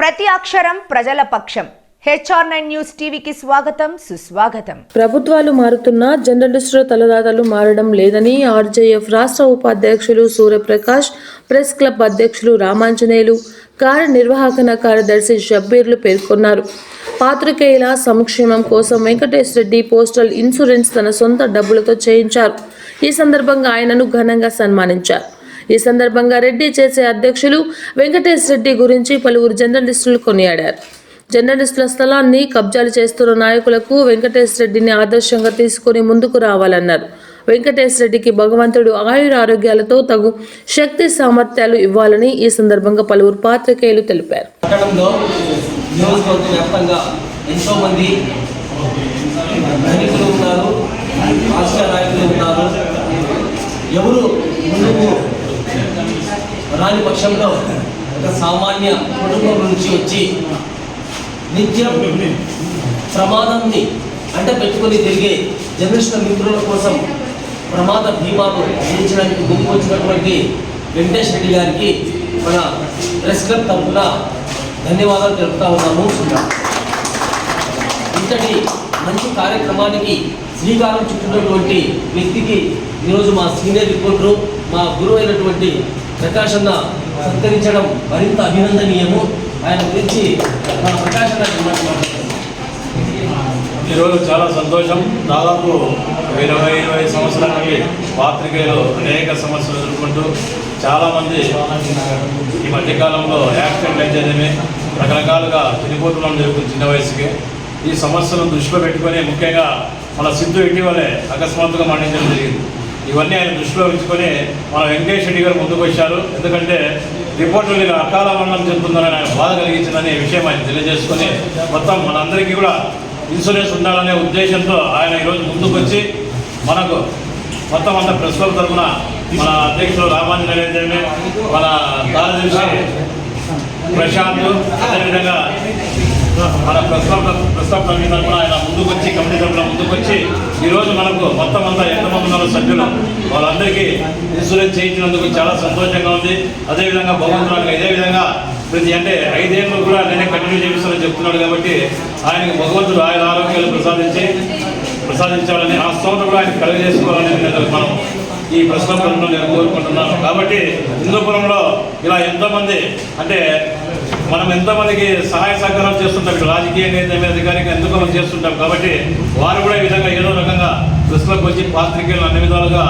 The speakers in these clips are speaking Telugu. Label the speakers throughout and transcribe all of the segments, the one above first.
Speaker 1: ప్రతి అక్షరం ప్రజల పక్షం. HR9 న్యూస్ టీవీకి స్వాగతం, సుస్వాగతం.
Speaker 2: ప్రభుత్వాలు మారుతున్నా జర్నలిస్టుల తలరాతలు మారడం లేదని RJF రాష్ట్ర ఉపాధ్యక్షులు సూర్యప్రకాష్, ప్రెస్ క్లబ్ అధ్యక్షులు రామాంజనేయులు, కార్యనిర్వాహక కార్యదర్శి షబ్బీర్లు పేర్కొన్నారు. పాత్రికేయుల సంక్షేమం కోసం వెంకటేష్ రెడ్డి పోస్టల్ ఇన్సూరెన్స్ తన సొంత డబ్బులతో చేయించారు. ఈ సందర్భంగా ఆయనను ఘనంగా సన్మానించారు. ఈ సందర్భంగా రెడ్డి చేసే అధ్యక్షులు వెంకటేష్ రెడ్డి గురించి పలువురు జర్నలిస్టులు కొనియాడారు. జర్నలిస్టుల స్థలాన్ని కబ్జాలు చేస్తున్న నాయకులకు వెంకటేష్ రెడ్డిని ఆదర్శంగా తీసుకుని ముందుకు రావాలన్నారు. వెంకటేష్ రెడ్డికి భగవంతుడు ఆయుర ఆరోగ్యాలతో తగు శక్తి సామర్థ్యాలు ఇవ్వాలని ఈ సందర్భంగా పలువురు పాత్రికేయులు తెలిపారు.
Speaker 3: ఎవరు ముందుకు రాని పక్షంలో ఒక సామాన్య కుటుంబం నుంచి వచ్చి నిత్యం ప్రమాదాన్ని అంట పెట్టుకొని తిరిగే జర్నలిస్టుల మిత్రుల కోసం ప్రమాద బీమాను అందించడానికి ముందుకు వచ్చినటువంటి వెంకటేష్ రెడ్డి గారికి మన ప్రెస్ క్లబ్ తరఫున ధన్యవాదాలు తెలుపుతా ఉన్నాము. ఇంతటి మంచి కార్యక్రమానికి శ్రీకారం చుట్టినటువంటి వ్యక్తికి ఈరోజు మా సీనియర్ రిపోర్టరు, మా గురువు అయినటువంటి ప్రకాష్ అన్న సత్కరించడం మరింత అభినందనీయము. ఆయన గురించి మన ప్రకాష్ అన్న మాట్లాడుతున్నారు.
Speaker 4: ఈరోజు చాలా సంతోషం. దాదాపు 20 సంవత్సరాల నుండి పాత్రికేయులు అనేక సమస్యలు ఎదుర్కొంటూ చాలామంది ఈ మధ్యకాలంలో యాక్సిడెంట్ అయితేనేమి రకరకాలుగా చనిపోతున్నాం జరుగుతుంది చిన్న వయసుకి. ఈ సమస్యలను దృష్టిలో పెట్టుకొని ముఖ్యంగా మన సిద్ధు ఇటీవలే అకస్మాత్తుగా మరణించడం జరిగింది. ఇవన్నీ ఆయన దృష్టిలో ఉంచుకొని మన వెంకటేష్ రెడ్డి గారు ముందుకు వచ్చారు. ఎందుకంటే రిపోర్టులు అకాల మరణం చెందుతుందని ఆయన బాధ కలిగించిందనే విషయం ఆయన తెలియజేసుకొని మొత్తం మనందరికీ కూడా ఇన్సూరెన్స్ ఉండాలనే ఉద్దేశంతో ఆయన ఈరోజు ముందుకు వచ్చి మనకు మొత్తం అంత ప్రెస్ క్లబ్ తరఫున మన అధ్యక్షులు రామాంజనేయులు, మన కార్యదర్శి ప్రశాంత్, అదేవిధంగా మన ప్రెస్ క్లబ్ కమిటీ తరఫున ఆయన ముందుకు వచ్చి కమిటీ తరఫున ముందుకు వచ్చి ఈరోజు మనకు మొత్తం అంతా ఎంతమంది ఉన్నారో సభ్యులు వాళ్ళందరికీ ఇన్సూరెన్స్ చేయించినందుకు చాలా సంతోషంగా ఉంది. అదేవిధంగా భగవంతుడు ఇదే విధంగా ప్రతి 5 ఏళ్ళు కూడా నేనే కంటిన్యూ చేపిస్తానని చెప్తున్నాడు. కాబట్టి ఆయనకి భగవంతుడు ఆయన ఆరోగ్యాలు ప్రసాదించాలని ఆ స్తోత్రం కూడా ఆయన కలుగజేసుకోవాలని మనం ఈ ప్రశ్నలో నేను కోరుకుంటున్నాను. కాబట్టి హిందూపురంలో ఇలా ఎంతోమంది మనం ఎంతోమందికి సహాయ సహకారం చేస్తుంటాం, రాజకీయంగా అయితే అధికారికంగా ఎందుకు మనం చేస్తుంటాం. కాబట్టి వారు కూడా ఈ విధంగా ఏదో రకంగా ప్రెస్లకు వచ్చి పాత్రికేయులు అన్ని విధాలుగా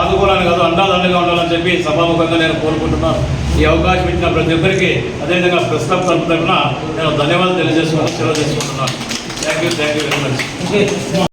Speaker 4: ఆదుకోవాలని కాదు అండాదండగా ఉండాలని చెప్పి సభాముఖంగా నేను కోరుకుంటున్నాను. ఈ అవకాశం ఇచ్చిన ప్రతి ఒక్కరికి అదేవిధంగా ప్రెస్ క్లబ్ తరఫున నేను ధన్యవాదాలు తెలియజేసుకుంటూ సెలవు చేసుకుంటున్నాను. Thank you very much.